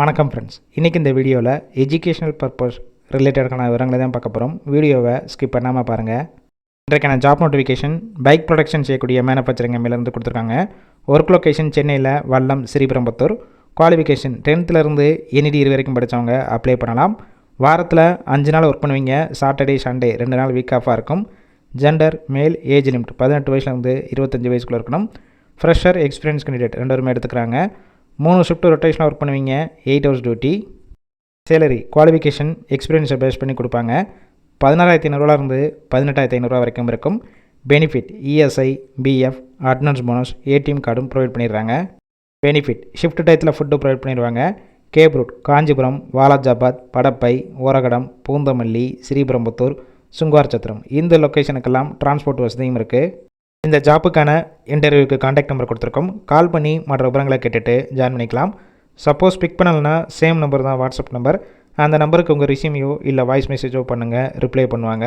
வணக்கம் ஃப்ரெண்ட்ஸ், இன்றைக்கி இந்த வீடியோவில் எஜுகேஷனல் பர்பஸ் ரிலேட்டடான விவரங்களை தான் பார்க்க போகிறோம். வீடியோவை ஸ்கிப் பண்ணாமல் பாருங்கள். இன்றைக்கான ஜாப் நோட்டிஃபிகேஷன் பைக் ப்ரொடக்ஷன் செய்யக்கூடிய மேனுஃபேக்சரிங் கம்பெனிலேருந்து கொடுத்துருக்காங்க. ஒர்க் லொக்கேஷன் சென்னையில் வல்லம் ஸ்ரீபெரும்புத்தூர். குவாலிஃபிகேஷன் 10th NED வரைக்கும் படித்தவங்க அப்ளை பண்ணலாம். வாரத்தில் 5 நாள் ஒர்க் பண்ணுவீங்க. சாட்டர்டே சண்டே 2 நாள் வீக் ஆஃபாக இருக்கும். ஜெண்டர் மேல், ஏஜ் லிமிட் 18 வயசுலேருந்து 25 வயசுக்குள்ளே இருக்கணும். ஃப்ரெஷர், எக்ஸ்பீரியன்ஸ் கேண்டிடேட் 2 பேருமே எடுத்துக்கிறாங்க. 3 ஷிஃப்ட் ரொட்டேஷனாக ஒர்க் பண்ணுவீங்க. 8 hours டியூட்டி. சேலரி குவாலிஃபிகேஷன் எக்ஸ்பீரியன்ஸை பேஸ் பண்ணி கொடுப்பாங்க. 16,500 18,500 வரைக்கும் இருக்கும். Benefit ESI, BF, attendance bonus, ATM கார்டும் ப்ரொவைட் பண்ணிடுறாங்க. பெனிஃபிட் ஷிஃப்ட் டயத்தில் ஃபுட்டு ப்ரொவைட் பண்ணிடுவாங்க. கேப் ரூட் காஞ்சிபுரம், வாலாஜாபாத், படப்பை, ஓரகடம், பூந்தமல்லி, ஸ்ரீபெரும்புத்தூர், சுங்குவார் சத்திரம் இந்த லொக்கேஷனுக்கெல்லாம் டிரான்ஸ்போர்ட் வசதியும் இருக்குது. இந்த ஜாப்புக்கான இன்டர்வியூக்கு காண்டாக்ட் நம்பர் கொடுத்துருக்கோம். கால் பண்ணி மற்ற விவரங்களை கேட்டுட்டு ஜாயின் பண்ணிக்கலாம். சப்போஸ் பிக் பண்ணலைன்னா சேம் நம்பர் தான் வாட்ஸ்அப் நம்பர். அந்த நம்பருக்கு உங்கள் ரெஸ்யூமையோ இல்லை வாய்ஸ் மெசேஜோ பண்ணுங்கள், ரிப்ளை பண்ணுவாங்க.